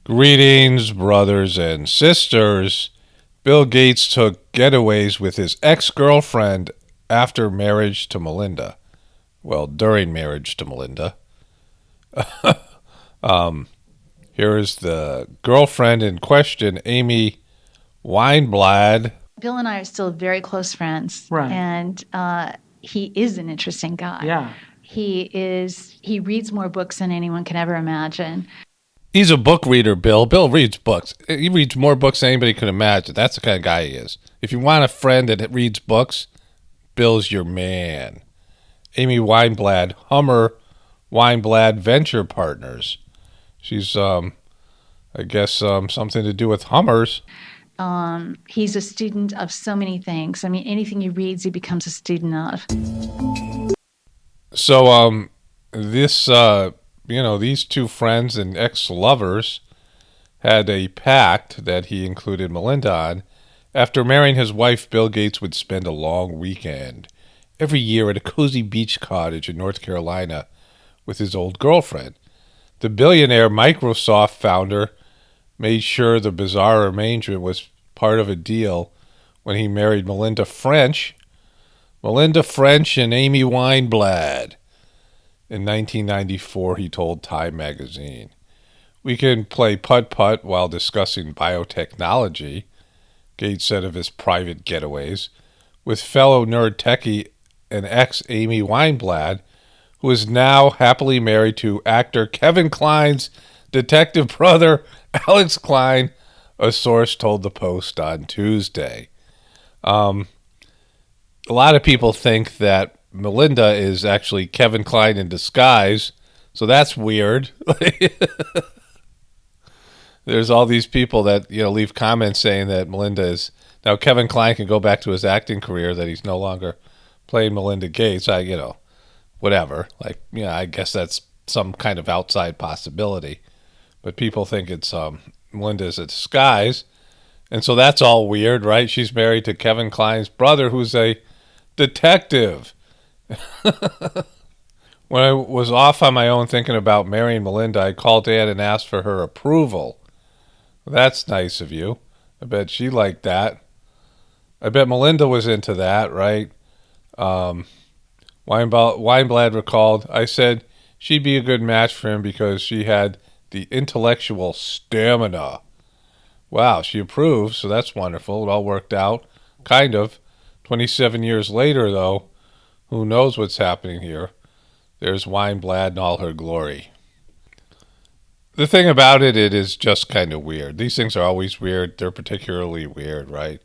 Greetings, brothers and sisters. Bill Gates took getaways with his ex-girlfriend after marriage to Melinda. Well, during marriage to Melinda. Here is the girlfriend in question, Amy Weinblad. Bill and I are still very close friends. Right. And he is an interesting guy. Yeah. He reads more books than anyone can ever imagine. He's a book reader, Bill. Bill reads books. He reads more books than anybody could imagine. That's the kind of guy he is. If you want a friend that reads books, Bill's your man. Amy Weinblad, Hummer Weinblad Venture Partners. She's, I guess, something to do with Hummers. He's a student of so many things. I mean, anything he reads, he becomes a student of. So, these two friends and ex-lovers had a pact that he included Melinda on. After marrying his wife, Bill Gates would spend a long weekend every year at a cozy beach cottage in North Carolina with his old girlfriend. The billionaire Microsoft founder made sure the bizarre arrangement was part of a deal when he married Melinda French and Amy Weinblad. In 1994, he told Time magazine, "We can play putt-putt while discussing biotechnology," Gates said of his private getaways, with fellow nerd techie and ex-Amy Weinblad, who is now happily married to actor Kevin Kline's detective brother, Alex Kline, a source told the Post on Tuesday. A lot of people think that Melinda is actually Kevin Kline in disguise, so that's weird. There's all these people that leave comments saying that Melinda is now Kevin Kline can go back to his acting career, that he's no longer playing Melinda Gates. Whatever. I guess that's some kind of outside possibility, but people think it's Melinda's a disguise, and so that's all weird, right? She's married to Kevin Kline's brother, who's a detective. When I was off on my own thinking about marrying Melinda, I called Dad and asked for her approval. Well, that's nice of you. I bet she liked that. I bet Melinda was into that, right? Weinblad recalled, "I said she'd be a good match for him because she had the intellectual stamina." Wow, she approved, so that's wonderful. It all worked out, kind of. 27 years later, though, who knows what's happening here? There's Weinblad in all her glory. The thing about it is just kind of weird. These things are always weird. They're particularly weird, right?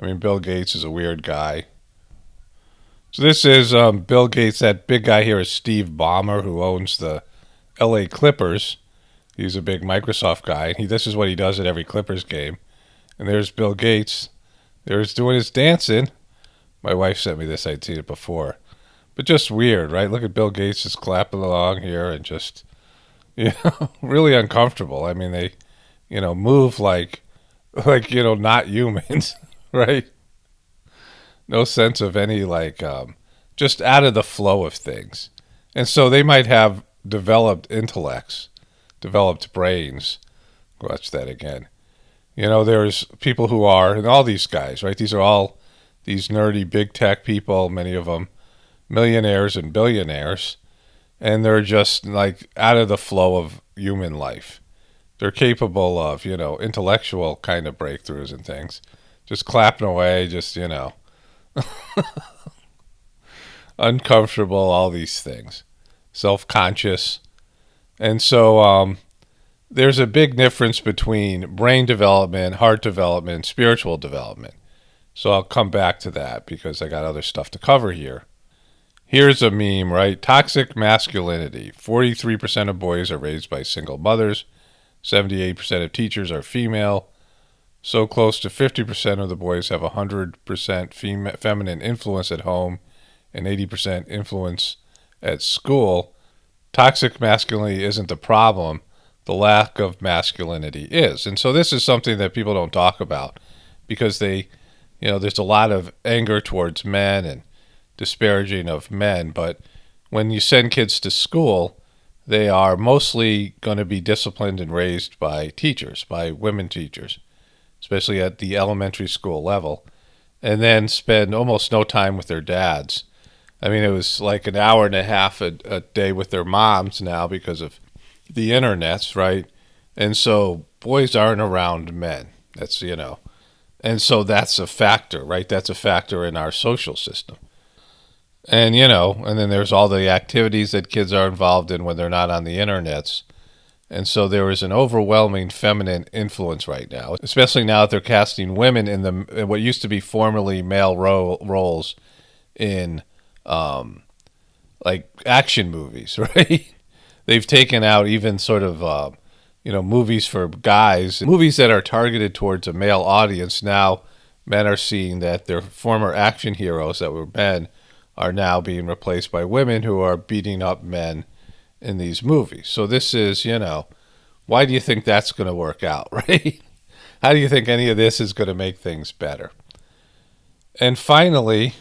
I mean, Bill Gates is a weird guy. So this is Bill Gates. That big guy here is Steve Ballmer, who owns the LA Clippers. He's a big Microsoft guy. This is what he does at every Clippers game. And there's Bill Gates. There's doing his dancing. My wife sent me this. I'd seen it before. But just weird, right? Look at Bill Gates just clapping along here and just, really uncomfortable. I mean, they, move like, not humans, right? No sense of any, just out of the flow of things. And so they might have developed intellects, developed brains. Watch that again. There's people who are, and all these guys, right? These are all these nerdy big tech people, many of them millionaires and billionaires, and they're just out of the flow of human life. They're capable of, intellectual kind of breakthroughs and things. Just clapping away, just, uncomfortable, all these things. Self-conscious. And so there's a big difference between brain development, heart development, spiritual development. So I'll come back to that because I got other stuff to cover here. Here's a meme, right? Toxic masculinity. 43% of boys are raised by single mothers. 78% of teachers are female. So close to 50% of the boys have 100% feminine influence at home and 80% influence at school. Toxic masculinity isn't the problem. The lack of masculinity is. And so this is something that people don't talk about because there's a lot of anger towards men and disparaging of men, but when you send kids to school, they are mostly going to be disciplined and raised by teachers, by women teachers, especially at the elementary school level, and then spend almost no time with their dads. I mean, it was like an hour and a half a day with their moms now because of the internets, right? And so boys aren't around men. That's, and so that's a factor, right? That's a factor in our social system. And, and then there's all the activities that kids are involved in when they're not on the internets. And so there is an overwhelming feminine influence right now, especially now that they're casting women in what used to be formerly male roles in like action movies, right? They've taken out even sort of, movies for guys, movies that are targeted towards a male audience. Now men are seeing that their former action heroes that were men are now being replaced by women who are beating up men in these movies. So this is, why do you think that's going to work out, right? How do you think any of this is going to make things better? And finally,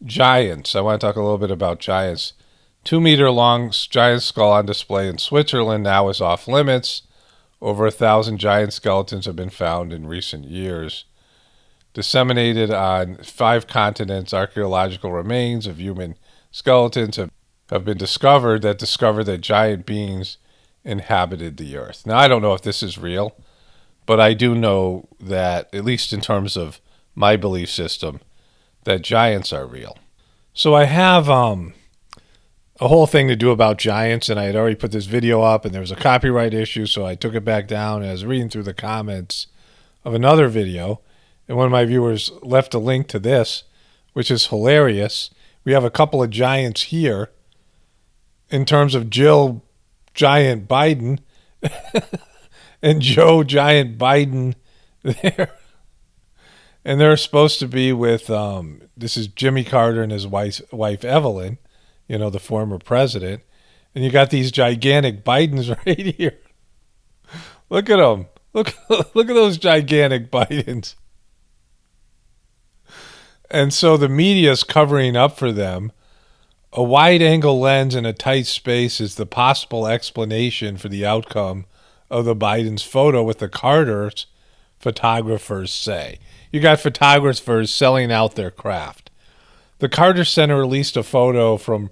giants. I want to talk a little bit about giants. 2-meter long giant skull on display in Switzerland now is off limits. Over 1,000 giant skeletons have been found in recent years. Disseminated on 5 continents, archaeological remains of human skeletons have been discovered that giant beings inhabited the earth. Now, I don't know if this is real, but I do know that, at least in terms of my belief system, that giants are real. So I have a whole thing to do about giants, and I had already put this video up, and there was a copyright issue, so I took it back down, and I was reading through the comments of another video, and one of my viewers left a link to this, which is hilarious. We have a couple of giants here in terms of Jill Giant Biden and Joe Giant Biden there. And they're supposed to be with, this is Jimmy Carter and his wife Evelyn, the former president. And you got these gigantic Bidens right here. Look at them. Look at those gigantic Bidens. And so the media is covering up for them. A wide-angle lens in a tight space is the possible explanation for the outcome of the Biden's photo, with the Carter's photographers say. You got photographers selling out their craft. The Carter Center released a photo from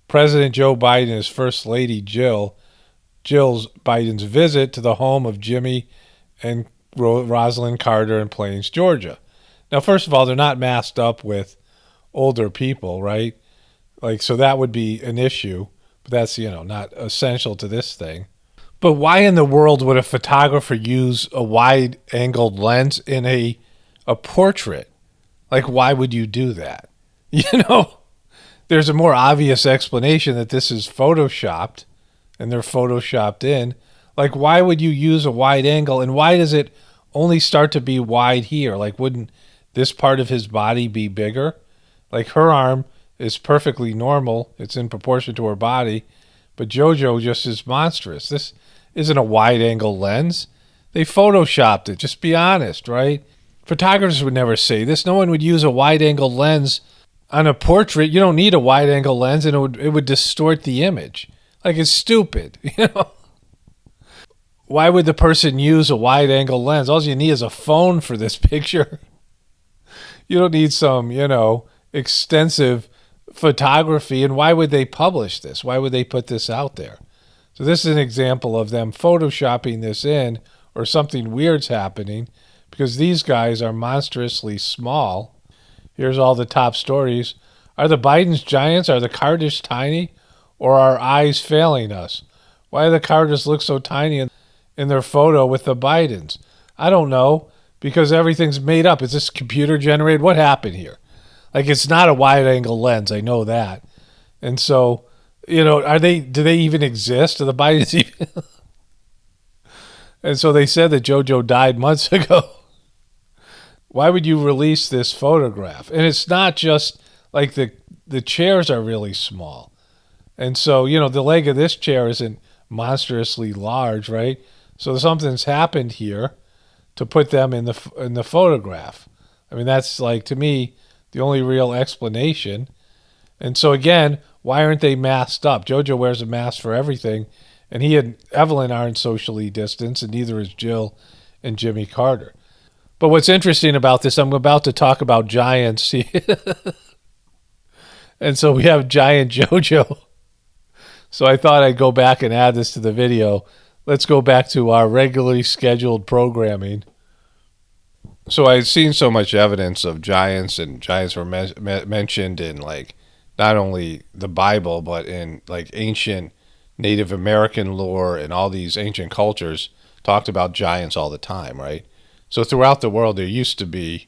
President Joe Biden and his First Lady Jill Biden's visit to the home of Jimmy and Rosalind Carter in Plains, Georgia. Now, first of all, they're not masked up with older people, right? So that would be an issue, but that's, not essential to this thing. But why in the world would a photographer use a wide-angled lens in a portrait? Why would you do that? There's a more obvious explanation that this is photoshopped, and they're photoshopped in. Why would you use a wide angle, and why does it only start to be wide here? Wouldn't this part of his body be bigger? Her arm is perfectly normal. It's in proportion to her body. But JoJo just is monstrous. This isn't a wide-angle lens. They photoshopped it. Just be honest, right? Photographers would never say this. No one would use a wide-angle lens on a portrait. You don't need a wide-angle lens, and it would distort the image. It's stupid, Why would the person use a wide-angle lens? All you need is a phone for this picture. You don't need some, extensive photography. And why would they publish this? Why would they put this out there? So this is an example of them photoshopping this in, or something weird's happening, because these guys are monstrously small. Here's all the top stories. Are the Bidens giants? Are the Carters tiny? Or are our eyes failing us? Why do the Carters look so tiny in their photo with the Bidens? I don't know, because everything's made up. Is this computer generated? What happened here? It's not a wide-angle lens. I know that. And so, do they even exist? Do the Bidens even? And so they said that JoJo died months ago. Why would you release this photograph? And it's not just the chairs are really small. And so, the leg of this chair isn't monstrously large, right? So something's happened here to put them in the photograph. I mean, that's to me, the only real explanation. And so again, why aren't they masked up? JoJo wears a mask for everything, and he and Evelyn aren't socially distanced, and neither is Jill and Jimmy Carter. But what's interesting about this, I'm about to talk about giants, and so we have giant JoJo. So I thought I'd go back and add this to the video. Let's go back to our regularly scheduled programming. So I've seen so much evidence of giants, and giants were mentioned in like not only the Bible, but in like ancient Native American lore, and all these ancient cultures talked about giants all the time, right? So throughout the world, there used to be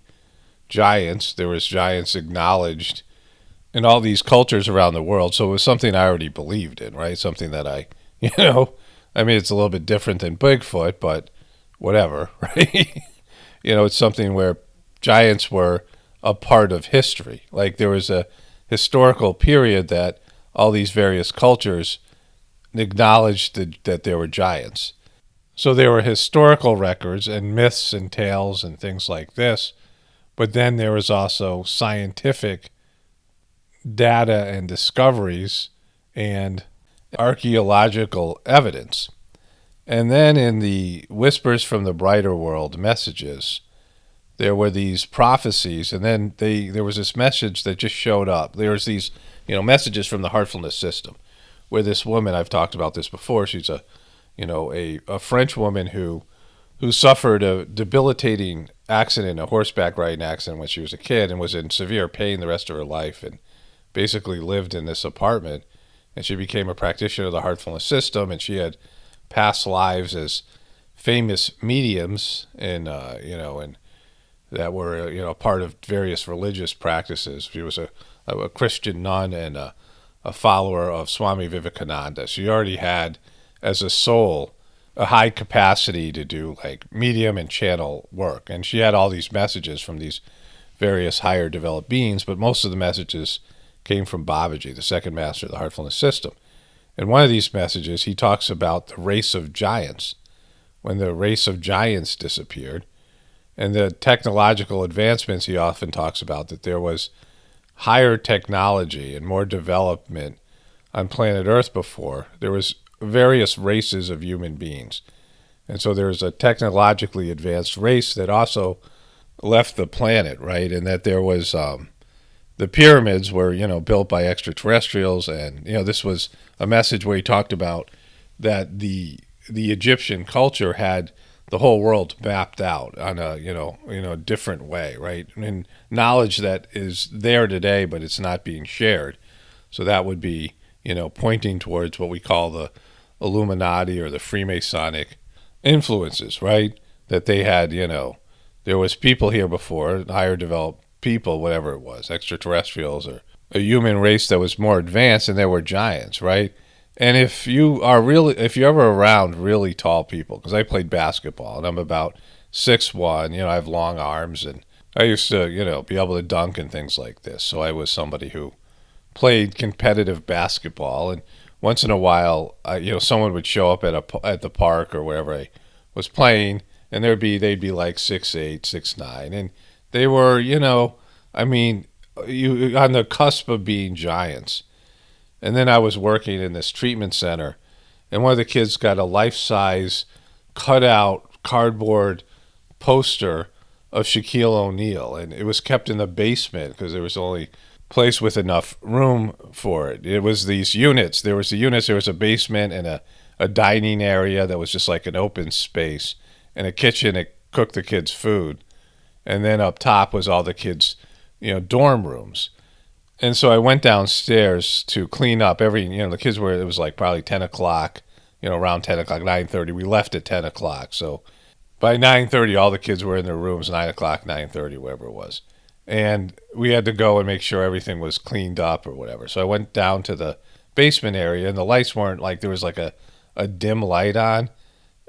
giants. There was giants acknowledged in all these cultures around the world. So it was something I already believed in, right? Something that I mean, it's a little bit different than Bigfoot, but whatever, right? It's something where giants were a part of history. Like there was a historical period that all these various cultures acknowledged that there were giants. So there were historical records and myths and tales and things like this, but then there was also scientific data and discoveries and archaeological evidence. And then in the Whispers from the Brighter World messages, there were these prophecies, and then there was this message that just showed up. There was these, messages from the Heartfulness System, where this woman, I've talked about this before, she's a French woman who suffered a debilitating accident, a horseback riding accident when she was a kid, and was in severe pain the rest of her life, and basically lived in this apartment. And she became a practitioner of the Heartfulness System, and she had past lives as famous mediums, and and that were part of various religious practices. She was a Christian nun and a follower of Swami Vivekananda. She already had, as a soul, a high capacity to do like medium and channel work, and she had all these messages from these various higher developed beings. But most of the messages came from Babaji, the second master of the Heartfulness System. In one of these messages, he talks about the race of giants, when the race of giants disappeared, and the technological advancements. He often talks about that there was higher technology and more development on planet Earth before. There was various races of human beings. And so there was a technologically advanced race that also left the planet, right? And that there was the pyramids were, built by extraterrestrials. And, this was a message where he talked about that the Egyptian culture had the whole world mapped out on a different way, right? And knowledge that is there today, but it's not being shared. So that would be, pointing towards what we call the Illuminati or the Freemasonic influences, right? That they had, there was people here before, higher developed people, whatever it was, extraterrestrials or a human race that was more advanced, and there were giants, right? And if you're ever around really tall people, because I played basketball and I'm about 6'1", I have long arms, and I used to, be able to dunk and things like this. So I was somebody who played competitive basketball, and once in a while, someone would show up at the park or wherever I was playing, and they'd be like 6'8", 6'9", and they were, you on the cusp of being giants. And then I was working in this treatment center, and one of the kids got a life-size cutout cardboard poster of Shaquille O'Neal, and it was kept in the basement because there was only place with enough room for it. It was these units. There was a basement and a dining area that was just like an open space, and a kitchen that cooked the kids' food. And then up top was all the kids' dorm rooms. And so I went downstairs to clean up the kids it was like probably 10 o'clock, around 10 o'clock, 9:30. We left at 10 o'clock. So by 9:30, all the kids were in their rooms, 9 o'clock, 9:30, whatever it was. And we had to go and make sure everything was cleaned up or whatever. So I went down to the basement area, and the lights weren't like, there was like a dim light on.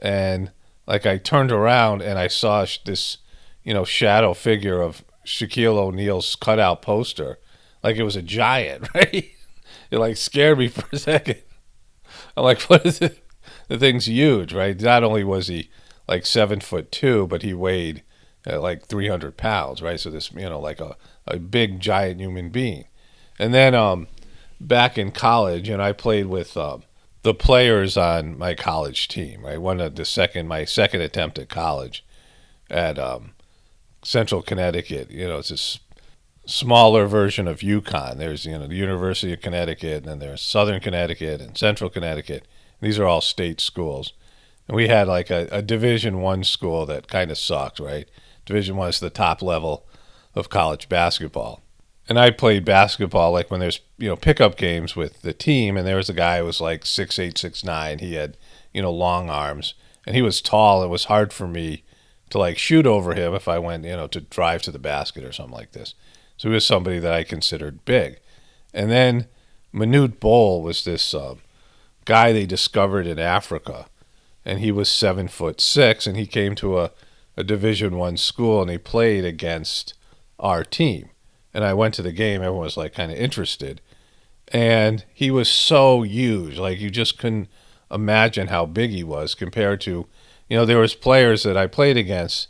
And like I turned around and I saw this, shadow figure of Shaquille O'Neal's cutout poster. Like it was a giant, right? It like scared me for a second. I'm like, what is it? The thing's huge, right? Not only was he like 7'2", but he weighed like 300 pounds, right? So this, like a big giant human being. And then back in college, and I played with the players on my college team. Right, my second attempt at college at Central Connecticut. It's a smaller version of UConn. There's the University of Connecticut, and then there's Southern Connecticut and Central Connecticut. These are all state schools, and we had like a Division I school that kind of sucked. Right, Division I is the top level of college basketball. And I played basketball like when there's pickup games with the team, and there was a guy who was like 6'8", 6'9". He had long arms, and he was tall. It was hard for me to like shoot over him if I went to drive to the basket or something like this. So he was somebody that I considered big. And then Manute Bol was this guy they discovered in Africa, and he was 7'6", and he came to a Division I school, and he played against our team. And I went to the game. Everyone was like kind of interested. And he was so huge. Like you just couldn't imagine how big he was compared to, there was players that I played against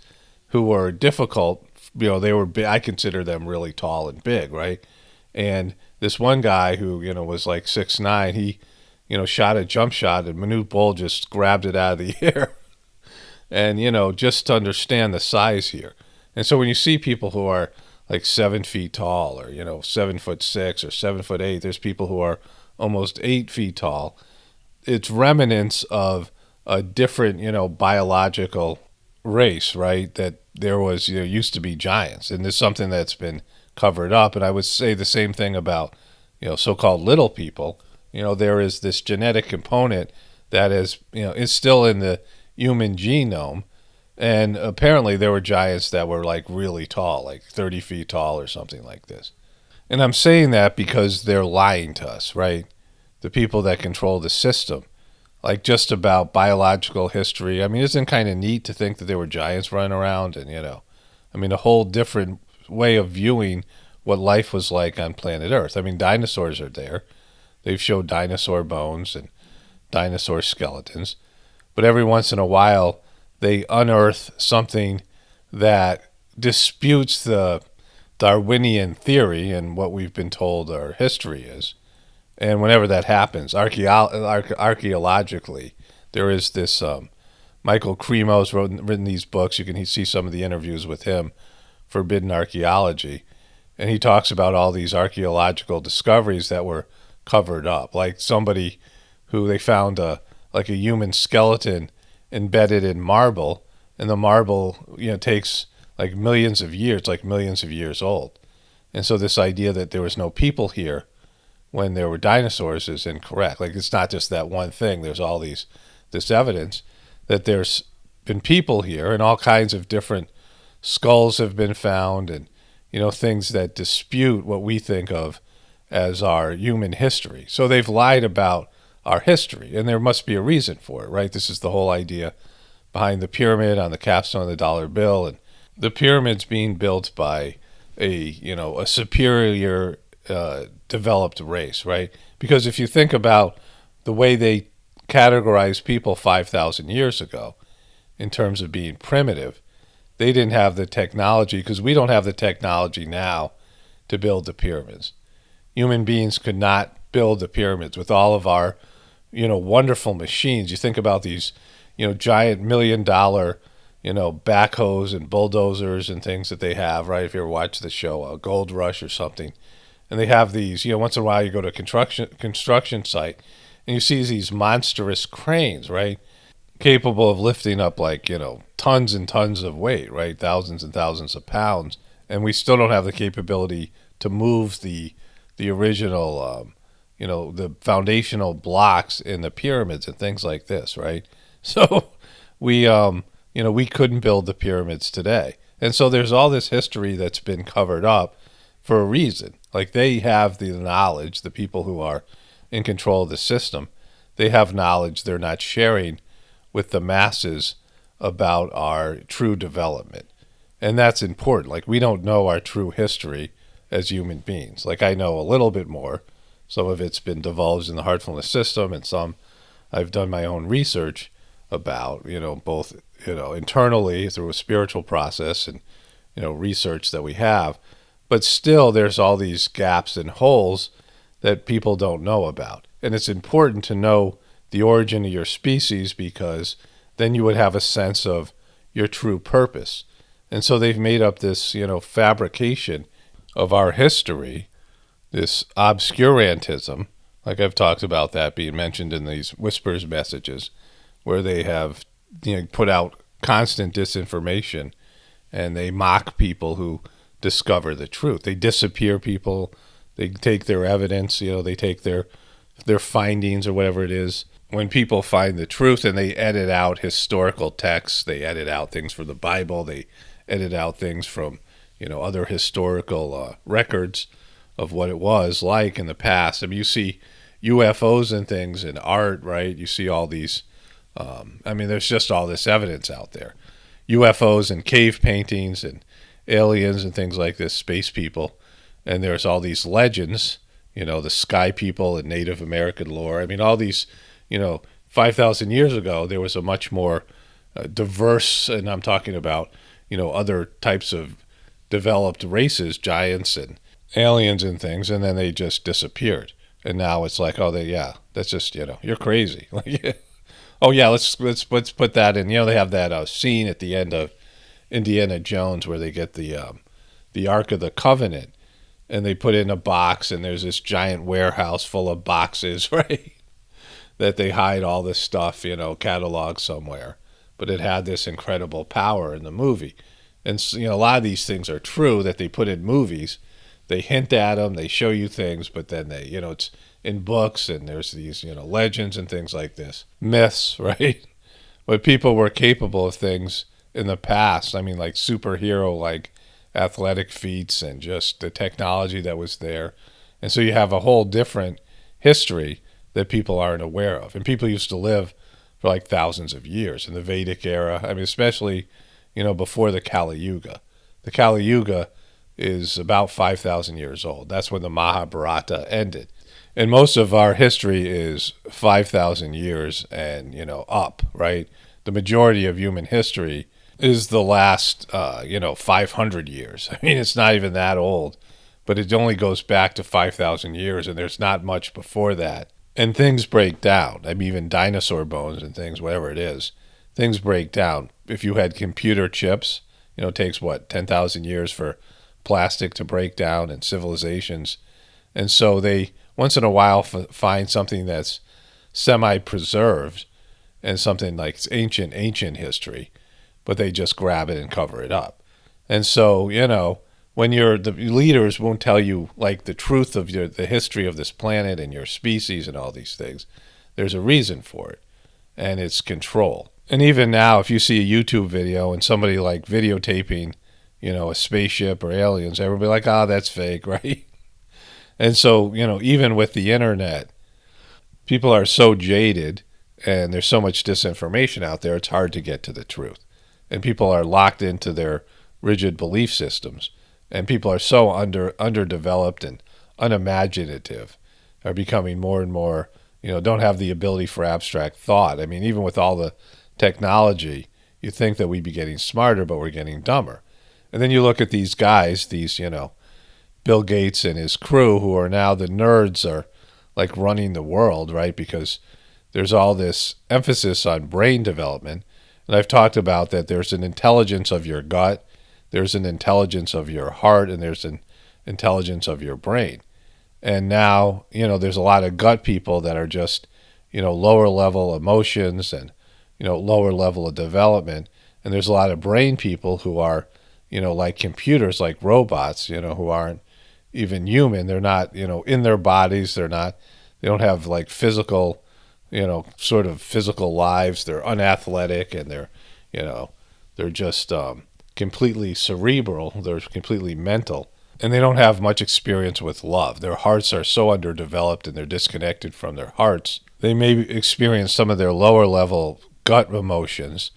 who were difficult. They were big. I consider them really tall and big, right? And this one guy who, was like 6'9", he, shot a jump shot, and Manute Bol just grabbed it out of the air. And, just to understand the size here. And so when you see people who are like 7 feet tall, or 7'6" or 7'8", there's people who are almost 8 feet tall. It's remnants of a different biological race, right? That there was used to be giants, and there's something that's been covered up. And I would say the same thing about so-called little people. There is this genetic component that is still in the human genome. And apparently there were giants that were like really tall, like 30 feet tall or something like this. And I'm saying that because they're lying to us, right? The people that control the system, like just about biological history. I mean, isn't it kind of neat to think that there were giants running around and, a whole different way of viewing what life was like on planet Earth. I mean, dinosaurs are there. They've showed dinosaur bones and dinosaur skeletons. But every once in a while, they unearth something that disputes the Darwinian theory and what we've been told our history is. And whenever that happens, archaeologically, there is this Michael Cremo's written these books. You can see some of the interviews with him, Forbidden Archaeology. And he talks about all these archaeological discoveries that were covered up. Like somebody who they found a human skeleton embedded in marble, and the marble takes like millions of years, like millions of years old. And so this idea that there was no people here when there were dinosaurs is incorrect. Like it's not just that one thing. There's all this evidence that there's been people here, and all kinds of different skulls have been found, and things that dispute what we think of as our human history. So they've lied about our history, and there must be a reason for it, right? This is the whole idea behind the pyramid on the capstone of the dollar bill, and the pyramid's being built by a superior developed race, right? Because if you think about the way they categorized people 5,000 years ago in terms of being primitive, they didn't have the technology, because we don't have the technology now to build the pyramids. Human beings could not build the pyramids with all of our wonderful machines. You think about these, giant $1 million, backhoes and bulldozers and things that they have, right? If you ever watch the show, Gold Rush or something, and they have these, once in a while you go to a construction site and you see these monstrous cranes, right? Capable of lifting up like, tons and tons of weight, right? Thousands and thousands of pounds. And we still don't have the capability to move the original, the foundational blocks in the pyramids and things like this, right? So we couldn't build the pyramids today. And so there's all this history that's been covered up for a reason. Like they have the knowledge, the people who are in control of the system, they have knowledge they're not sharing with the masses about our true development. And that's important. Like we don't know our true history as human beings. Like I know a little bit more. Some of it's been divulged in the heartfulness system, and some I've done my own research about, both, internally through a spiritual process and, research that we have. But still there's all these gaps and holes that people don't know about. And it's important to know the origin of your species, because then you would have a sense of your true purpose. And so they've made up this, fabrication of our history, this obscurantism, like I've talked about that being mentioned in these whispers messages, where they have put out constant disinformation, and they mock people who discover the truth. They disappear people. They take their evidence, they take their findings or whatever it is. When people find the truth, and they edit out historical texts, they edit out things from the Bible, they edit out things from other historical records of what it was like in the past. I mean, you see UFOs and things in art, right? You see all these. There's just all this evidence out there. UFOs and cave paintings and aliens and things like this, space people. And there's all these legends, the sky people and Native American lore. I mean, all these, 5,000 years ago, there was a much more diverse, and I'm talking about, other types of developed races, giants and aliens and things, and then they just disappeared. And now it's like, that's just, you're crazy. Oh yeah, let's put that in. They have that scene at the end of Indiana Jones where they get the Ark of the Covenant, and they put it in a box, and there's this giant warehouse full of boxes, right? That they hide all this stuff, cataloged somewhere. But it had this incredible power in the movie. And a lot of these things are true that they put in movies. They hint at them, they show you things, but then they, it's in books, and there's these, legends and things like this. Myths, right? But people were capable of things in the past. I mean, like superhero, like athletic feats, and just the technology that was there. And so you have a whole different history that people aren't aware of. And people used to live for like thousands of years in the Vedic era. I mean, especially, before the Kali Yuga. The Kali Yuga is about 5,000 years old. That's when the Mahabharata ended. And most of our history is 5,000 years and, up, right? The majority of human history is the last, 500 years. I mean, it's not even that old, but it only goes back to 5,000 years, and there's not much before that. And things break down. I mean, even dinosaur bones and things, whatever it is, things break down. If you had computer chips, it takes, 10,000 years for plastic to break down and civilizations. And so they once in a while find something that's semi-preserved and something like ancient history, but they just grab it and cover it up. And so, when the leaders won't tell you like the truth of the history of this planet and your species and all these things, there's a reason for it, and it's control. And even now, if you see a YouTube video and somebody like videotaping, a spaceship or aliens, everybody like, that's fake, right? And so, even with the internet, people are so jaded, and there's so much disinformation out there, it's hard to get to the truth. And people are locked into their rigid belief systems. And people are so underdeveloped and unimaginative, are becoming more and more, don't have the ability for abstract thought. I mean, even with all the technology, you think that we'd be getting smarter, but we're getting dumber. And then you look at these guys, these, Bill Gates and his crew, who are now the nerds, are like running the world, right? Because there's all this emphasis on brain development. And I've talked about that there's an intelligence of your gut, there's an intelligence of your heart, and there's an intelligence of your brain. And now, there's a lot of gut people that are just, lower level emotions and, lower level of development. And there's a lot of brain people who are, like computers, like robots, who aren't even human. They're not, in their bodies. They don't have like physical, sort of physical lives. They're unathletic, and they're just completely cerebral. They're completely mental, and they don't have much experience with love. Their hearts are so underdeveloped, and they're disconnected from their hearts. They may experience some of their lower level gut emotions,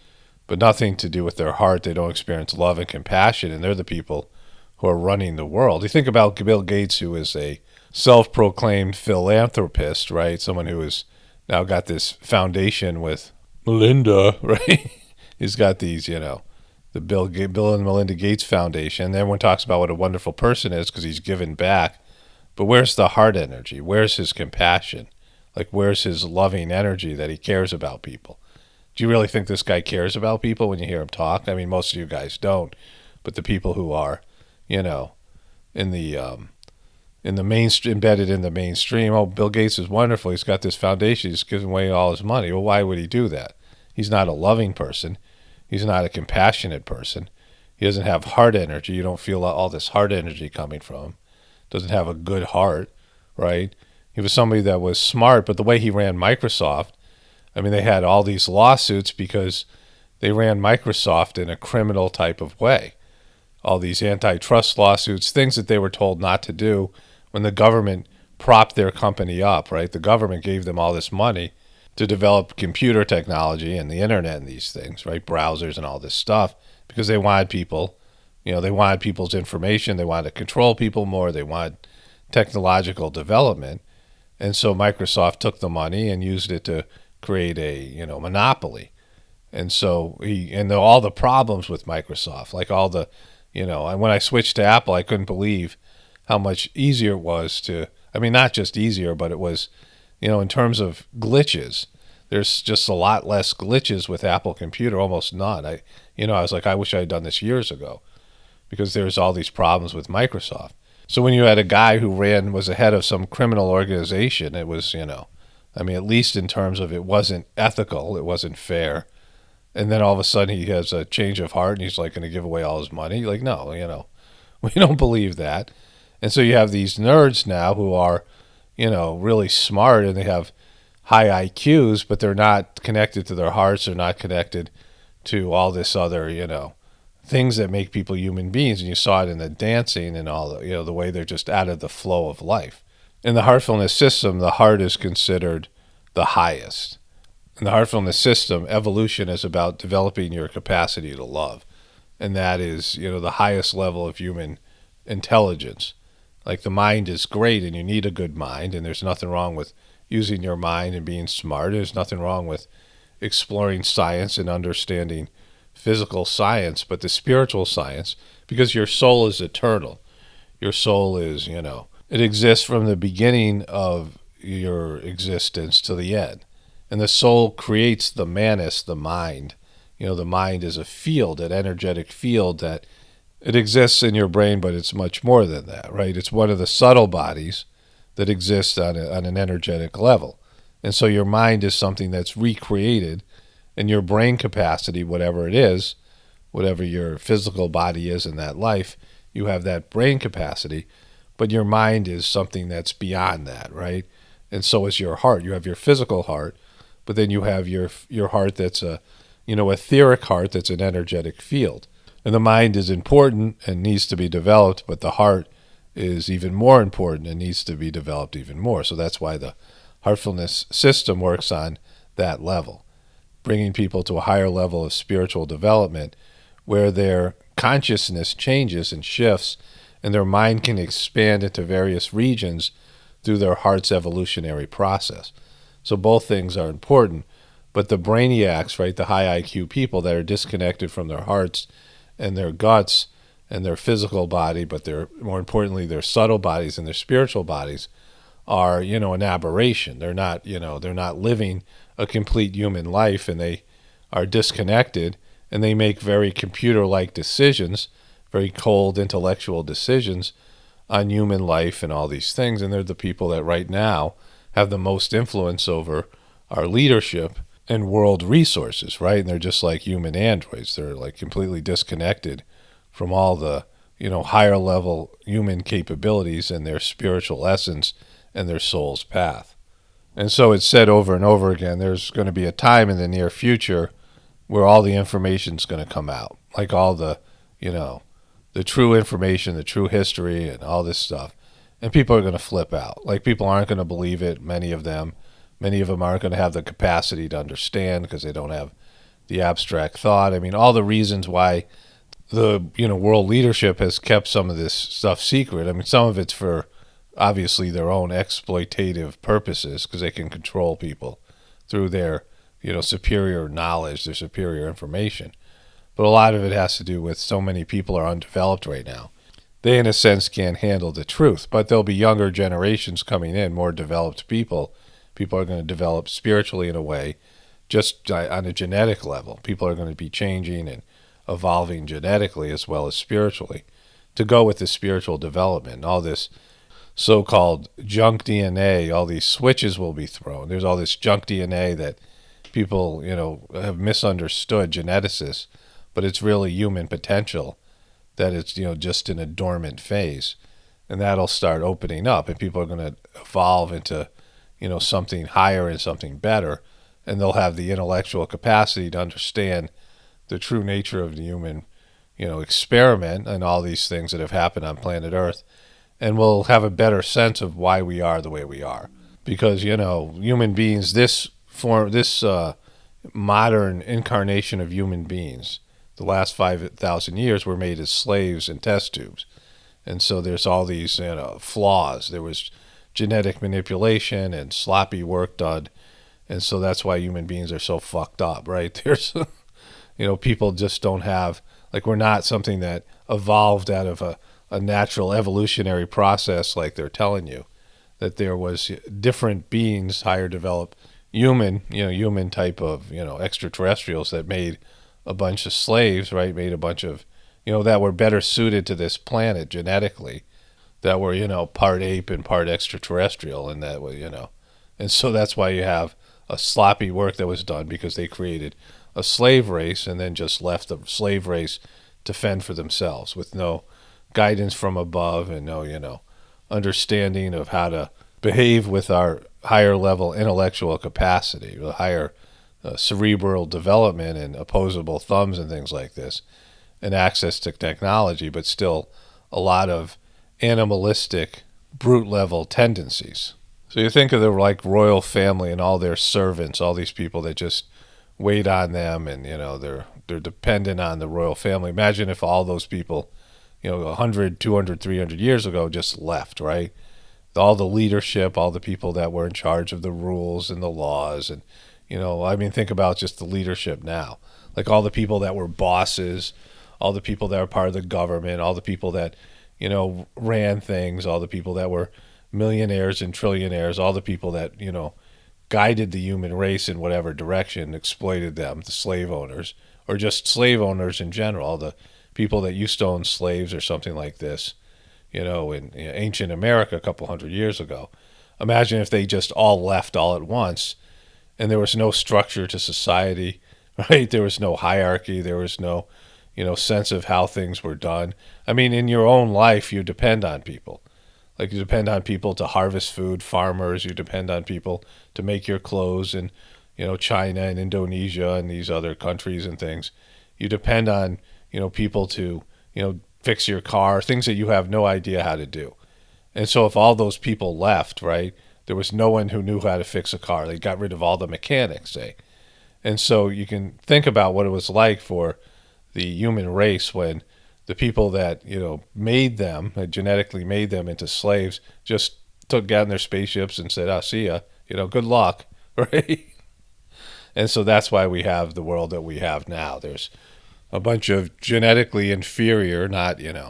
but nothing to do with their heart. They don't experience love and compassion, and they're the people who are running the world. You think about Bill Gates, who is a self-proclaimed philanthropist, right? Someone who has now got this foundation with Melinda, right? He's got these, the Bill and Melinda Gates Foundation. And everyone talks about what a wonderful person is because he's given back But where's the heart energy? Where's his compassion? Like, where's his loving energy that he cares about people? Do you really think this guy cares about people when you hear him talk? I mean, most of you guys don't, but the people who are, you know, in the mainstream, embedded in the mainstream, oh, Bill Gates is wonderful. He's got this foundation. He's giving away all his money. Well, why would he do that? He's not a loving person. He's not a compassionate person. He doesn't have heart energy. You don't feel all this heart energy coming from him. Doesn't have a good heart, right? He was somebody that was smart, but the way he ran Microsoft, I mean, they had all these lawsuits because they ran Microsoft in a criminal type of way. All these antitrust lawsuits, things that they were told not to do when the government propped their company up, right? The government gave them all this money to develop computer technology and the internet and these things, right? Browsers and all this stuff, because they wanted people, they wanted people's information. They wanted to control people more. They wanted technological development. And so Microsoft took the money and used it to create a, monopoly. And so all the problems with Microsoft, like all the, and when I switched to Apple, I couldn't believe how much easier it was not just easier, but it was, in terms of glitches, there's just a lot less glitches with Apple Computer, almost none. I was like, I wish I had done this years ago, because there's all these problems with Microsoft. So when you had a guy who was the head of some criminal organization, it was, at least in terms of it wasn't ethical, it wasn't fair. And then all of a sudden he has a change of heart and he's like going to give away all his money. Like, no, we don't believe that. And so you have these nerds now who are, really smart, and they have high IQs, but they're not connected to their hearts. They're not connected to all this other, things that make people human beings. And you saw it in the dancing and all the, the way they're just out of the flow of life. In the heartfulness system, the heart is considered the highest. In the heartfulness system, evolution is about developing your capacity to love. And that is, the highest level of human intelligence. Like, the mind is great and you need a good mind, and there's nothing wrong with using your mind and being smart. There's nothing wrong with exploring science and understanding physical science, but the spiritual science, because your soul is eternal. Your soul is, it exists from the beginning of your existence to the end. And the soul creates the manus, the mind. The mind is a field, an energetic field that it exists in your brain, but it's much more than that, right? It's one of the subtle bodies that exists on an energetic level. And so your mind is something that's recreated, and your brain capacity, whatever it is, whatever your physical body is in that life, you have that brain capacity, but your mind is something that's beyond that, right? And so is your heart. You have your physical heart, but then you have your heart that's a, etheric heart that's an energetic field. And the mind is important and needs to be developed, but the heart is even more important and needs to be developed even more. So that's why the heartfulness system works on that level, bringing people to a higher level of spiritual development where their consciousness changes and shifts and their mind can expand into various regions through their heart's evolutionary process. So both things are important, but the brainiacs, right, the high IQ people that are disconnected from their hearts and their guts and their physical body, but more importantly, their subtle bodies and their spiritual bodies are, an aberration. They're not, they're not living a complete human life, and they are disconnected, and they make very computer-like decisions, very cold intellectual decisions on human life and all these things. And they're the people that right now have the most influence over our leadership and world resources, right? And they're just like human androids. They're like completely disconnected from all the, higher level human capabilities and their spiritual essence and their soul's path. And so it's said over and over again, there's going to be a time in the near future where all the information's going to come out, like all the, the true information, the true history and all this stuff. And people are going to flip out. Like, people aren't going to believe it, many of them. Many of them aren't going to have the capacity to understand because they don't have the abstract thought. I mean, all the reasons why the, world leadership has kept some of this stuff secret. I mean, some of it's for obviously their own exploitative purposes because they can control people through their, superior knowledge, their superior information. But a lot of it has to do with so many people are undeveloped right now they in a sense can't handle the truth. But there'll be younger generations coming in, more developed people. People are going to develop spiritually in a way, just on a genetic level. People are going to be changing and evolving genetically as well as spiritually to go with the spiritual development. All this so-called junk DNA, all these switches will be thrown. There's all this junk DNA that people, have misunderstood, geneticists, but it's really human potential that it's, just in a dormant phase. And that'll start opening up, and people are going to evolve into, something higher and something better, and they'll have the intellectual capacity to understand the true nature of the human, experiment and all these things that have happened on planet Earth, and we'll have a better sense of why we are the way we are. Because, human beings, this modern incarnation of human beings, the last 5,000 years were made as slaves in test tubes. And so there's all these flaws. There was genetic manipulation and sloppy work done. And so that's why human beings are so fucked up, right? There's, people just don't have, we're not something that evolved out of a natural evolutionary process like they're telling you. That there was different beings, higher developed human type of, extraterrestrials that made a bunch of slaves, right? Made a bunch of, that were better suited to this planet genetically, that were, part ape and part extraterrestrial, and that was, and so that's why you have a sloppy work that was done, because they created a slave race and then just left the slave race to fend for themselves with no guidance from above and no, understanding of how to behave with our higher level intellectual capacity, the higher cerebral development and opposable thumbs and things like this, and access to technology, but still a lot of animalistic, brute level tendencies. So you think of the royal family and all their servants, all these people that just wait on them, and they're dependent on the royal family. Imagine if all those people, 100, 200, 300 years ago just left, right? All the leadership, all the people that were in charge of the rules and the laws, and think about just the leadership now, all the people that were bosses, all the people that were part of the government, all the people that ran things, all the people that were millionaires and trillionaires, all the people that guided the human race in whatever direction, exploited them, the slave owners, or just slave owners in general, all the people that used to own slaves or something like this, in ancient America a couple hundred years ago. Imagine if they just all left all at once, and there was no structure to society, right? There was no hierarchy. There was no, sense of how things were done. In your own life, you depend on people. You depend on people to harvest food, farmers. You depend on people to make your clothes in, China and Indonesia and these other countries and things. You depend on, people to, fix your car, things that you have no idea how to do. And so if all those people left, right, there was no one who knew how to fix a car. They got rid of all the mechanics, say. And so you can think about what it was like for the human race when the people that, made them, genetically made them into slaves, just got in their spaceships and said, see ya, good luck, right? And so that's why we have the world that we have now. There's a bunch of genetically inferior, not, it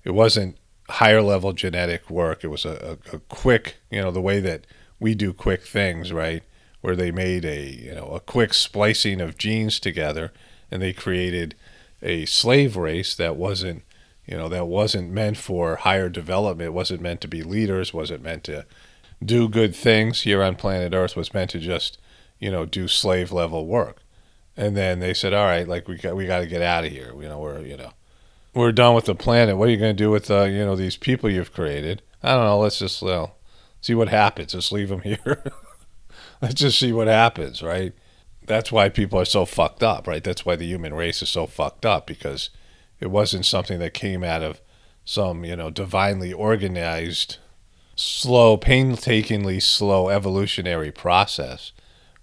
wasn't higher level genetic work. It was a quick, the way that we do quick things, right? Where they made a quick splicing of genes together, and they created a slave race that wasn't meant for higher development. It wasn't meant to be leaders, wasn't meant to do good things here on planet Earth, was meant to just, do slave level work. And then they said, all right, we got to get out of here. We're done with the planet. What are you going to do with, these people you've created? I don't know. Let's just, see what happens. Just leave them here. Let's just see what happens, right? That's why people are so fucked up, right? That's why the human race is so fucked up, because it wasn't something that came out of some, divinely organized, slow, painstakingly slow evolutionary process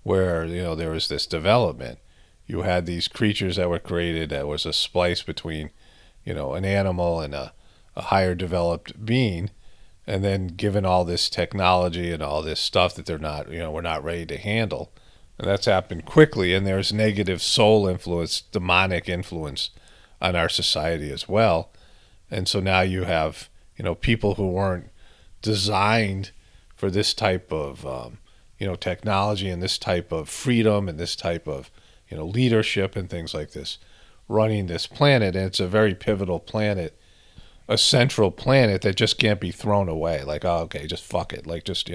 where, there was this development. You had these creatures that were created that was a splice between, an animal and a higher developed being, and then given all this technology and all this stuff that they're not, we're not ready to handle. And that's happened quickly, and there's negative soul influence, demonic influence on our society as well. And so now you have, people who weren't designed for this type of, technology and this type of freedom and this type of, leadership and things like this running this planet. And it's a very pivotal planet, a central planet that just can't be thrown away. Like, oh, okay, just fuck it. Like, just,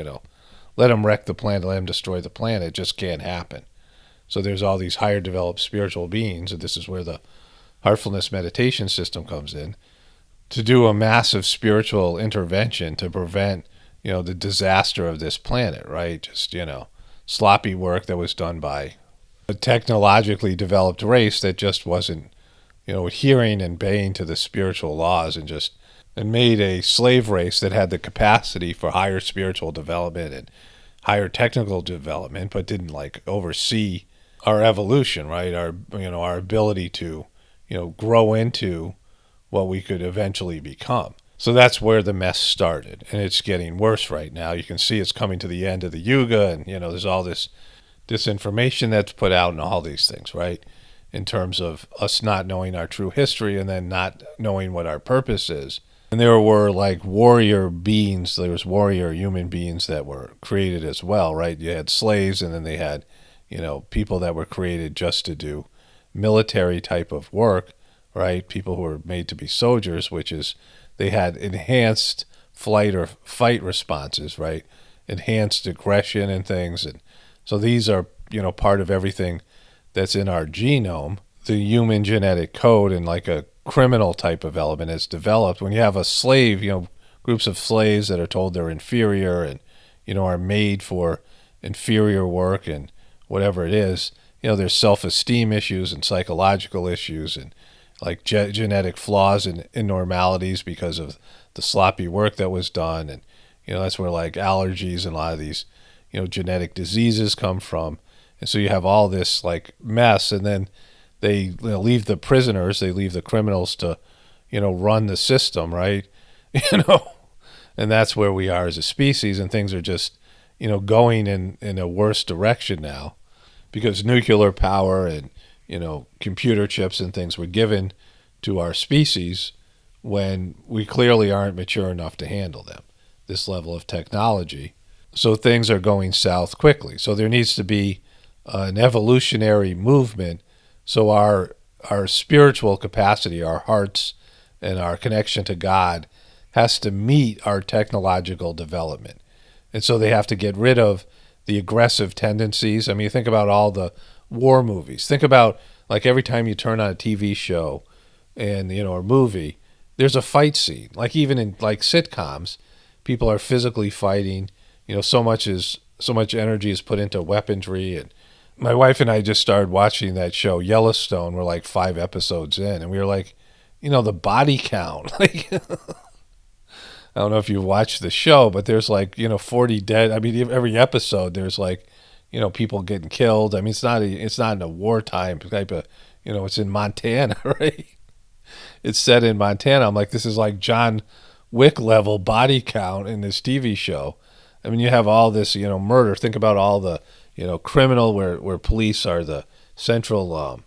let them wreck the planet, let them destroy the planet. It just can't happen. So there's all these higher developed spiritual beings, and this is where the heartfulness meditation system comes in, to do a massive spiritual intervention to prevent, the disaster of this planet, right? Just, sloppy work that was done by a technologically developed race that just wasn't, adhering and obeying to the spiritual laws, and made a slave race that had the capacity for higher spiritual development and higher technical development, but didn't like oversee our evolution, right? Our ability to, grow into what we could eventually become. So that's where the mess started, and it's getting worse right now. You can see it's coming to the end of the yuga, and there's all this disinformation that's put out and all these things, right? In terms of us not knowing our true history and then not knowing what our purpose is. And there were like warrior beings, there was warrior human beings that were created as well, right? You had slaves, and then they had, people that were created just to do military type of work, right? People who were made to be soldiers, which is they had enhanced flight or fight responses, right? Enhanced aggression and things. And so these are, part of everything that's in our genome. The human genetic code and like a criminal type of element is developed. When you have a slave, groups of slaves that are told they're inferior and, are made for inferior work and whatever it is, there's self-esteem issues and psychological issues and like genetic flaws and abnormalities because of the sloppy work that was done. And, that's where like allergies and a lot of these, genetic diseases come from. And so you have all this like mess, and then they leave the prisoners, they leave the criminals to, run the system, right? And that's where we are as a species, and things are just, going in a worse direction now because nuclear power and, computer chips and things were given to our species when we clearly aren't mature enough to handle them, this level of technology. So things are going south quickly. So there needs to be an evolutionary movement so our spiritual capacity, our hearts and our connection to God has to meet our technological development. And so they have to get rid of the aggressive tendencies. I mean, think about all the war movies. Think about like every time you turn on a TV show and, or movie, there's a fight scene. Like even in like sitcoms, people are physically fighting. So much energy is put into weaponry. And my wife and I just started watching that show Yellowstone. We're like 5 episodes in, and we were like, the body count. Like, I don't know if you've watched the show, but there's like 40 dead. I mean, every episode there's like people getting killed. I mean, it's not in a wartime type of it's in Montana, right? It's set in Montana. I'm like, this is like John Wick level body count in this TV show. I mean, you have all this, murder. Think about all the, criminal where police are the central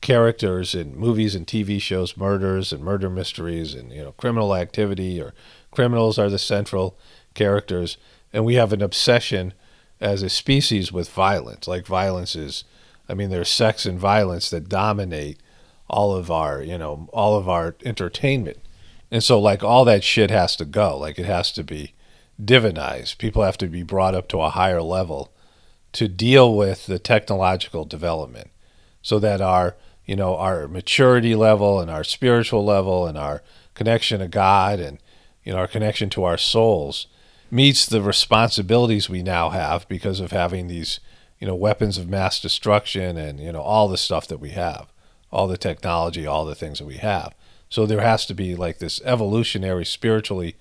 characters in movies and TV shows, murders and murder mysteries and, criminal activity, or criminals are the central characters. And we have an obsession as a species with violence. Like violence is, there's sex and violence that dominate all of our entertainment. And so like all that shit has to go. Like it has to be divinized. People have to be brought up to a higher level to deal with the technological development so that our maturity level and our spiritual level and our connection to God and, our connection to our souls meets the responsibilities we now have because of having these, weapons of mass destruction and, all the stuff that we have, all the technology, all the things that we have. So there has to be like this spiritually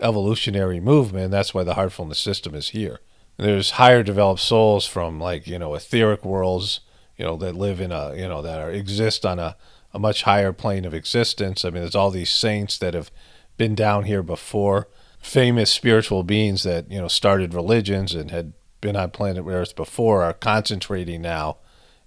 evolutionary movement. That's why the heartfulness system is here. There's higher developed souls from like, etheric worlds, that live in exist on a much higher plane of existence. I mean, there's all these saints that have been down here before, famous spiritual beings that, started religions and had been on planet Earth before are concentrating now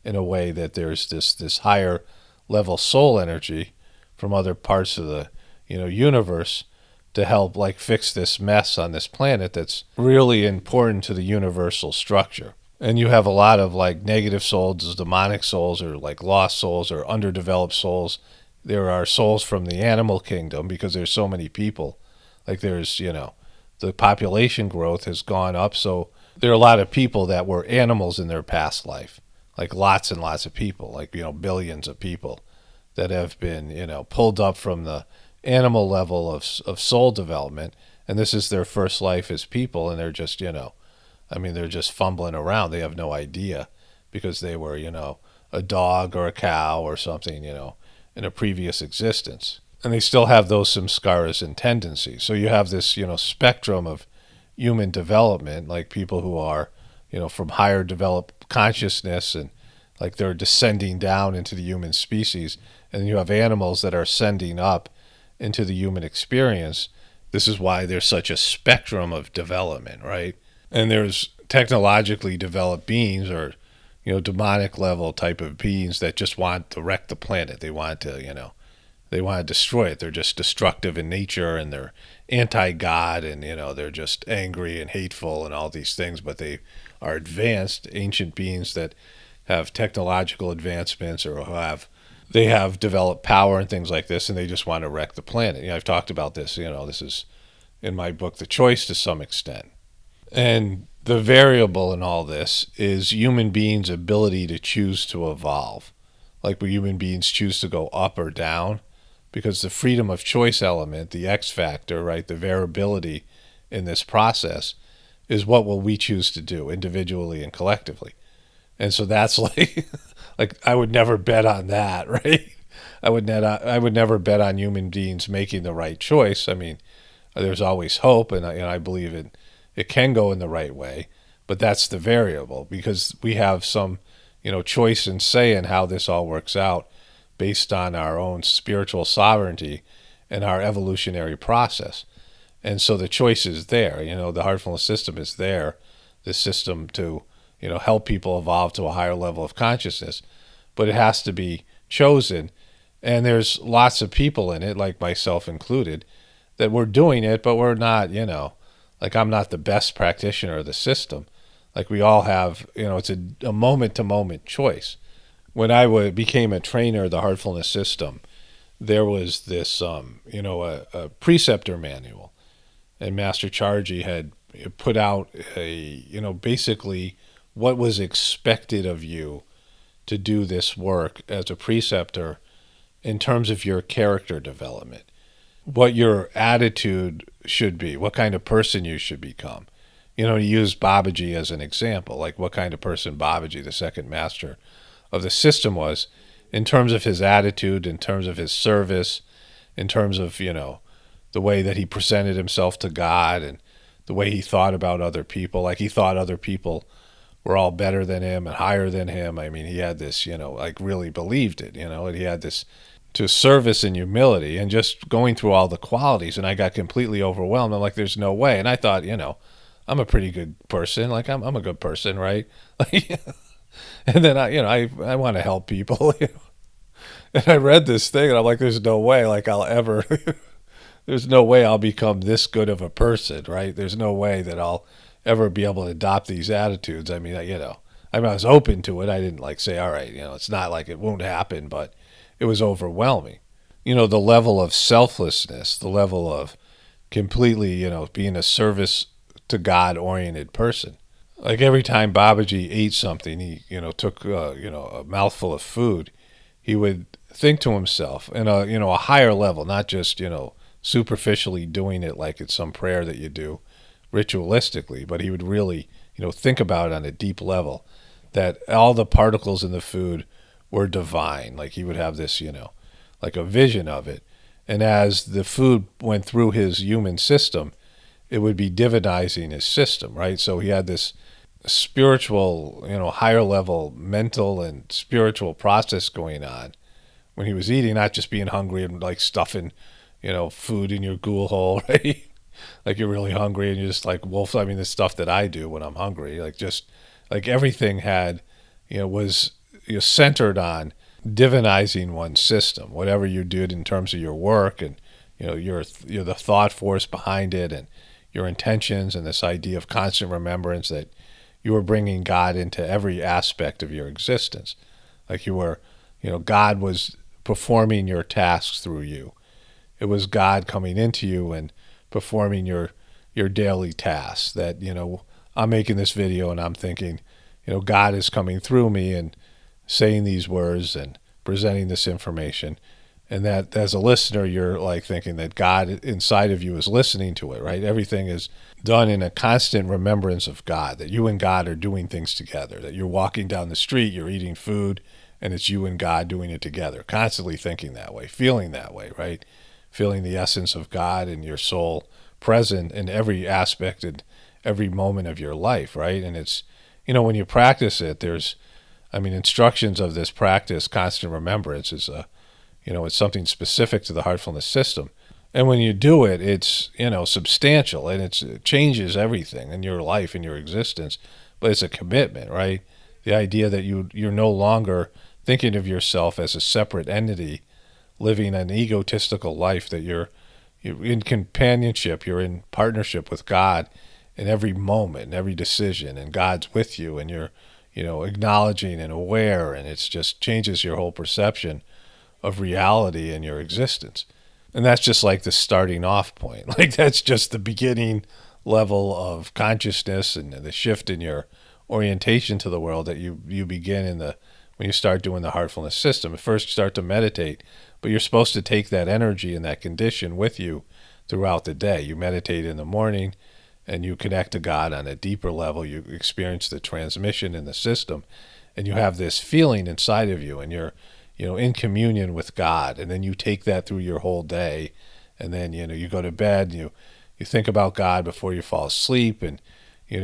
in a way that there's this higher level soul energy from other parts of the universe to help like fix this mess on this planet that's really important to the universal structure. And you have a lot of like negative souls, demonic souls, or like lost souls, or underdeveloped souls. There are souls from the animal kingdom because there's so many people. Like there's, the population growth has gone up. So there are a lot of people that were animals in their past life, like lots and lots of people, like, billions of people that have been, pulled up from the animal level of soul development. And this is their first life as people. And they're just, they're just fumbling around. They have no idea because they were, a dog or a cow or something, in a previous existence. And they still have those samskaras and tendencies. So you have this, spectrum of human development, like people who are, from higher developed consciousness and like they're descending down into the human species. And you have animals that are ascending up into the human experience. This is why there's such a spectrum of development, right? And there's technologically developed beings or, demonic level type of beings that just want to wreck the planet. They want to, they want to destroy it. They're just destructive in nature and they're anti-God and, they're just angry and hateful and all these things, but they are advanced ancient beings that have technological advancements or they have developed power and things like this, and they just want to wreck the planet. I've talked about this, this is in my book, The Choice, to some extent. And the variable in all this is human beings' ability to choose to evolve. Like when human beings choose to go up or down, because the freedom of choice element, the X factor, right, the variability in this process is what will we choose to do individually and collectively. And so that's like, like I would never bet on that, right? I would never bet on human beings making the right choice. I mean, there's always hope, and I believe it can go in the right way, but that's the variable because we have some, choice and say in how this all works out based on our own spiritual sovereignty and our evolutionary process. And so the choice is there, the heartfulness system is there, the system to, help people evolve to a higher level of consciousness, but it has to be chosen. And there's lots of people in it, like myself included, that we're doing it, but we're not, like I'm not the best practitioner of the system. Like we all have, it's a moment-to-moment choice. When I became a trainer of the heartfulness system, there was this, a preceptor manual. And Master Charji had put out basically what was expected of you to do this work as a preceptor in terms of your character development, what your attitude should be, what kind of person you should become. To use Babaji as an example, like what kind of person Babaji, the second master of the system, was in terms of his attitude, in terms of his service, in terms of, the way that he presented himself to God and the way he thought about other people. Like he thought other people were all better than him and higher than him. I mean, he had this, like really believed it, and he had this to service and humility and just going through all the qualities. And I got completely overwhelmed. I'm like, there's no way. And I thought, I'm a pretty good person. Like I'm a good person, right? And then I want to help people. And I read this thing and I'm like, there's no way like I'll ever, there's no way I'll become this good of a person, right? There's no way that I'll ever be able to adopt these attitudes. I mean, I was open to it. I didn't like say, all right, it's not like it won't happen, but it was overwhelming. The level of selflessness, the level of completely, being a service to God oriented person. Like every time Babaji ate something, he, took, a mouthful of food, he would think to himself in a higher level, not just, superficially doing it like it's some prayer that you do ritualistically, but he would really, think about it on a deep level that all the particles in the food were divine. Like he would have this, like a vision of it. And as the food went through his human system, it would be divinizing his system, right? So he had this spiritual, higher level mental and spiritual process going on when he was eating, not just being hungry and like stuffing, food in your ghoul hole, right? Like you're really hungry and you're just like wolf. I mean, the stuff that I do when I'm hungry, like just like everything had, was centered on divinizing one's system, whatever you did in terms of your work and you're the thought force behind it, and your intentions, and this idea of constant remembrance that you were bringing God into every aspect of your existence. Like God was performing your tasks through you. It was God coming into you and performing your daily tasks. That, I'm making this video and I'm thinking, God is coming through me and saying these words and presenting this information. And that as a listener, you're like thinking that God inside of you is listening to it, right? Everything is done in a constant remembrance of God, that you and God are doing things together, that you're walking down the street, you're eating food, and it's you and God doing it together, constantly thinking that way, feeling that way, right? Feeling the essence of God in your soul present in every aspect and every moment of your life, right? And it's, when you practice it, there's, instructions of this practice, constant remembrance is it's something specific to the heartfulness system. And when you do it, it's, substantial, and it changes everything in your life, in your existence. But it's a commitment, right? The idea that you're no longer thinking of yourself as a separate entity, living an egotistical life, that you're in companionship, you're in partnership with God in every moment, every decision, and God's with you, and you're, acknowledging and aware, and it's just changes your whole perception of reality and your existence. And that's just like the starting off point. Like that's just the beginning level of consciousness and the shift in your orientation to the world that you begin when you start doing the heartfulness system. At first you start to meditate, but you're supposed to take that energy and that condition with you throughout the day. You meditate in the morning and you connect to God on a deeper level. You experience the transmission in the system, and you have this feeling inside of you, and you're in communion with God, and then you take that through your whole day, and then you go to bed, and you think about God before you fall asleep, and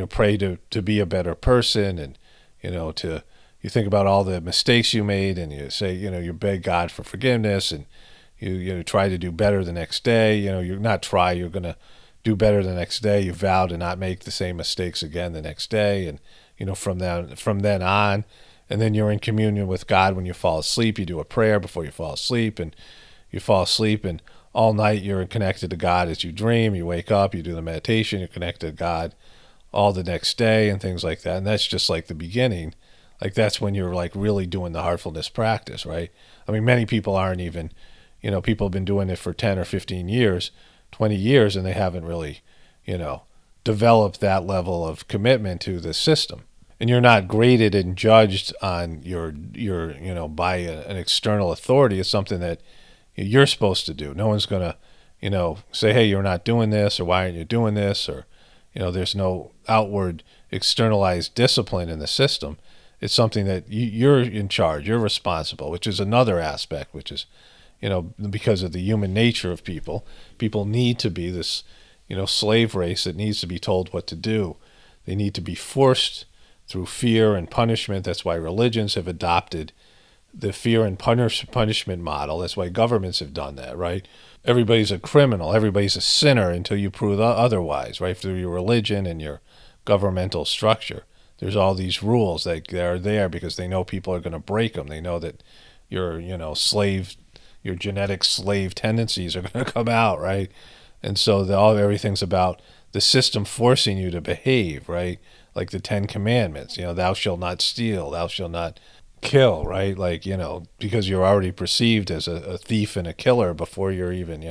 pray to be a better person, and you think about all the mistakes you made, and you say you beg God for forgiveness, and you try to do better the next day. You're not try, you're gonna do better the next day. You vow to not make the same mistakes again the next day, and from then on. And then you're in communion with God when you fall asleep. You do a prayer before you fall asleep, and you fall asleep, and all night you're connected to God as you dream. You wake up, you do the meditation, you're connected to God all the next day and things like that. And that's just like the beginning. Like that's when you're like really doing the heartfulness practice, right? Many people aren't even, people have been doing it for 10 or 15 years, 20 years, and they haven't really, developed that level of commitment to the system. And you're not graded and judged on your by an external authority. It's something that you're supposed to do. No one's going to, say, hey, you're not doing this, or why aren't you doing this? Or, there's no outward externalized discipline in the system. It's something that you're in charge, you're responsible, which is another aspect, which is, because of the human nature of people need to be this, slave race that needs to be told what to do. They need to be forced through fear and punishment. That's why religions have adopted the fear and punishment model. That's why governments have done that, right? Everybody's a criminal. Everybody's a sinner until you prove otherwise, right? Through your religion and your governmental structure. There's all these rules that are there because they know people are going to break them. They know that your, your genetic slave tendencies are going to come out, right? And so everything's about the system forcing you to behave, right? Like the 10 Commandments, thou shalt not steal, thou shalt not kill, right? Like, because you're already perceived as a thief and a killer before you're even,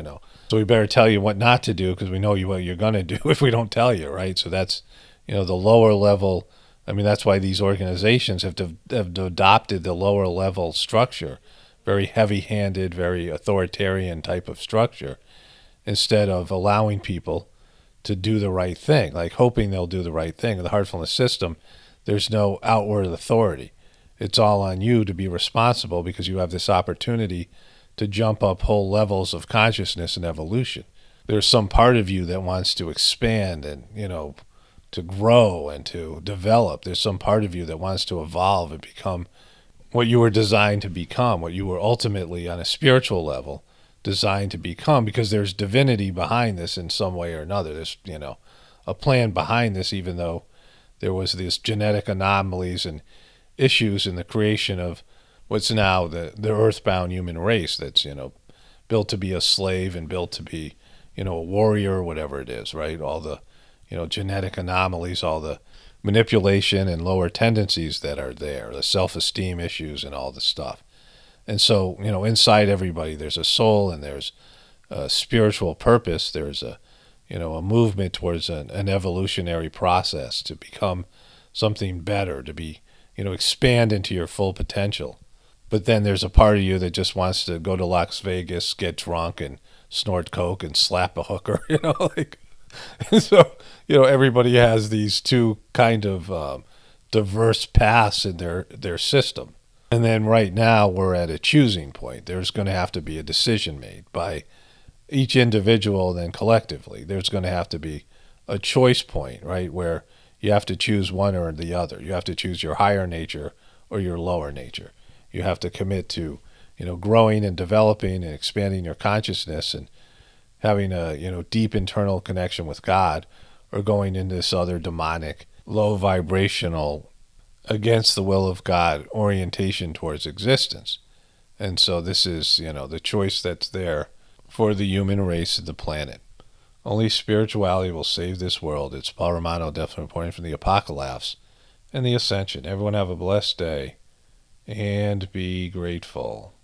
So we better tell you what not to do because we know what you're going to do if we don't tell you, right? So that's, the lower level. That's why these organizations have adopted the lower level structure, very heavy-handed, very authoritarian type of structure, instead of allowing people to do the right thing, like hoping they'll do the right thing. In the heartfulness system, there's no outward authority. It's all on you to be responsible because you have this opportunity to jump up whole levels of consciousness and evolution. There's some part of you that wants to expand and, to grow and to develop. There's some part of you that wants to evolve and become what you were designed to become, what you were ultimately on a spiritual level designed to become, because there's divinity behind this in some way or another. There's, a plan behind this, even though there was these genetic anomalies and issues in the creation of what's now the earthbound human race that's, built to be a slave and built to be, a warrior or whatever it is, right? All the, genetic anomalies, all the manipulation and lower tendencies that are there, the self-esteem issues and all the stuff. And so, inside everybody, there's a soul and there's a spiritual purpose. There's a movement towards an evolutionary process to become something better, to be, expand into your full potential. But then there's a part of you that just wants to go to Las Vegas, get drunk, and snort coke and slap a hooker, like. So, everybody has these two kind of diverse paths in their system. And then right now we're at a choosing point. There's going to have to be a decision made by each individual, then collectively. There's going to have to be a choice point, right, where you have to choose one or the other. You have to choose your higher nature or your lower nature. You have to commit to, growing and developing and expanding your consciousness and having a, deep internal connection with God, or going into this other demonic, low vibrational, against the will of God orientation towards existence. And so this is, the choice that's there for the human race and the planet. Only spirituality will save this world. It's Paul Romano, definitely reporting from the Apocalypse and the Ascension. Everyone have a blessed day and be grateful.